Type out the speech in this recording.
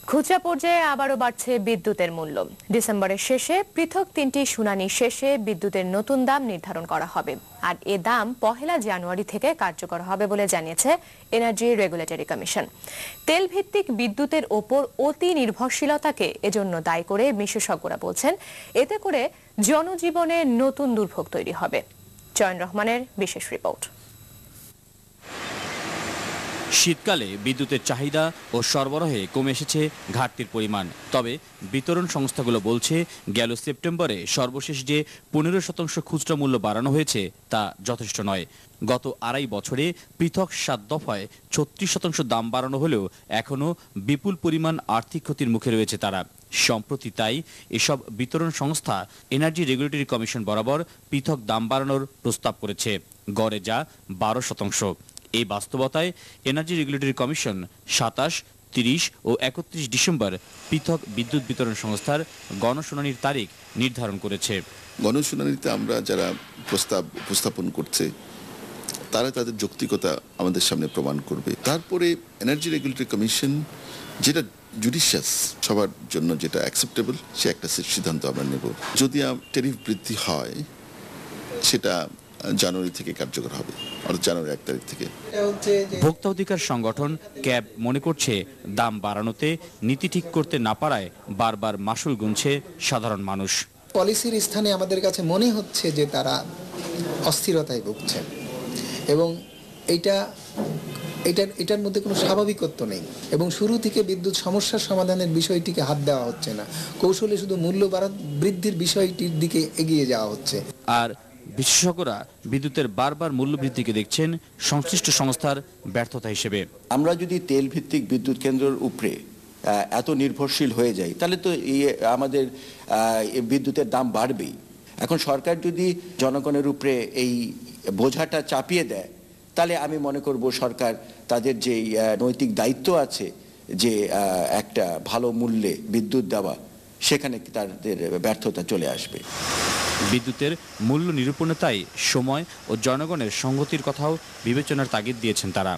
খুচরা পর্যায়ে আবারও বাড়ছে বিদ্যুতের মূল্য। ডিসেম্বরের শেষে পৃথক 3টি শুনানি শেষে বিদ্যুতের নতুন দাম নির্ধারণ করা হবে, আর এ দাম 1 জানুয়ারি থেকে কার্যকর হবে বলে জানিয়েছে এনার্জি রেগুলেটরি কমিশন। তেল ভিত্তিক বিদ্যুতের ওপর অতি নির্ভরশীলতাকে এজন্য দায়ী করে বিশেষজ্ঞরা বলছেন, এতে করে জনজীবনে নতুন দুর্ভোগ তৈরি হবে। চয়ন রহমানের বিশেষ রিপোর্ট। শীতকালে বিদ্যুতের চাহিদা ও সরবরাহে কমে এসেছে ঘাটতির পরিমাণ। তবে বিতরণ সংস্থাগুলো বলছে, গেল সেপ্টেম্বরে সর্বশেষ যে 15% খুচরা মূল্য বাড়ানো হয়েছে তা যথেষ্ট নয়। গত আড়াই বছরে পৃথক 7 দফায় 36% দাম বাড়ানো হলেও এখনও বিপুল পরিমাণ আর্থিক ক্ষতির মুখে রয়েছে তারা। সম্প্রতি তাই এসব বিতরণ সংস্থা এনার্জি রেগুলেটরি কমিশন বরাবর পৃথক দাম বাড়ানোর প্রস্তাব করেছে, গড়ে যা 12%। এই বাস্তবতায় এনার্জি রেগুলেটরি কমিশন 27, 30 ও 31 ডিসেম্বর পৃথক বিদ্যুৎ বিতরণ সংস্থার গণশুনানির তারিখ নির্ধারণ করেছে। গণশুনানিতে আমরা যারা প্রস্তাব উপস্থাপন করছে তারা তাদের যৌক্তিকতা আমাদের সামনে প্রমাণ করবে। তারপরে এনার্জি রেগুলেটরি কমিশন যেটা জুডিশিয়াস, সবার জন্য যেটা অ্যাকসেপ্টেবল, সে একটা সিদ্ধান্ত আমরা নেব। যদি ট্যারিফ বৃদ্ধি হয় সেটা জানুয়ারি থেকে কার্যকর হবে, আর জানুয়ারি 1 তারিখ থেকে। ভোক্তা অধিকার সংগঠন ক্যাব মনে করছে, দাম বাড়ানোতে নীতি ঠিক করতে না পারায় বারবার মাশুল গুনছে সাধারণ মানুষ। পলিসির স্থানে আমাদের কাছে মনে হচ্ছে যে তারা অস্থিরতায় ভুগছে এবং এটার মধ্যে কোনো স্বাভাবিকত্ব নেই এবং শুরু থেকে বিদ্যুৎ সমস্যার সমাধানের বিষয়টিকে হাত দেওয়া হচ্ছে না, কৌশলে শুধু মূল্য বৃদ্ধির বিষয়টির দিকে এগিয়ে যাওয়া হচ্ছে। আর বিশেষজ্ঞরা বিদ্যুতের বারবার মূল্য বৃদ্ধিকে দেখছেন সংশ্লিষ্ট সংস্থার ব্যর্থতা হিসেবে। আমরা যদি তেল ভিত্তিক বিদ্যুৎ কেন্দ্রের উপরে এত নির্ভরশীল হয়ে যাই, তাহলে তো আমাদের বিদ্যুতের দাম বাড়বেই। এখন সরকার যদি জনগণের উপরে এই বোঝাটা চাপিয়ে দেয়, তাহলে আমি মনে করব সরকার তাদের যে নৈতিক দায়িত্ব আছে যে একটা ভালো মূল্যে বিদ্যুৎ দেওয়া, সেখানে তাদের ব্যর্থতা চলে আসবে। বিদ্যুতের মূল্য নিরূপণে তাই সময় ও জনগণের সংগতির কথাও বিবেচনার তাগিদ দিয়েছেন তারা।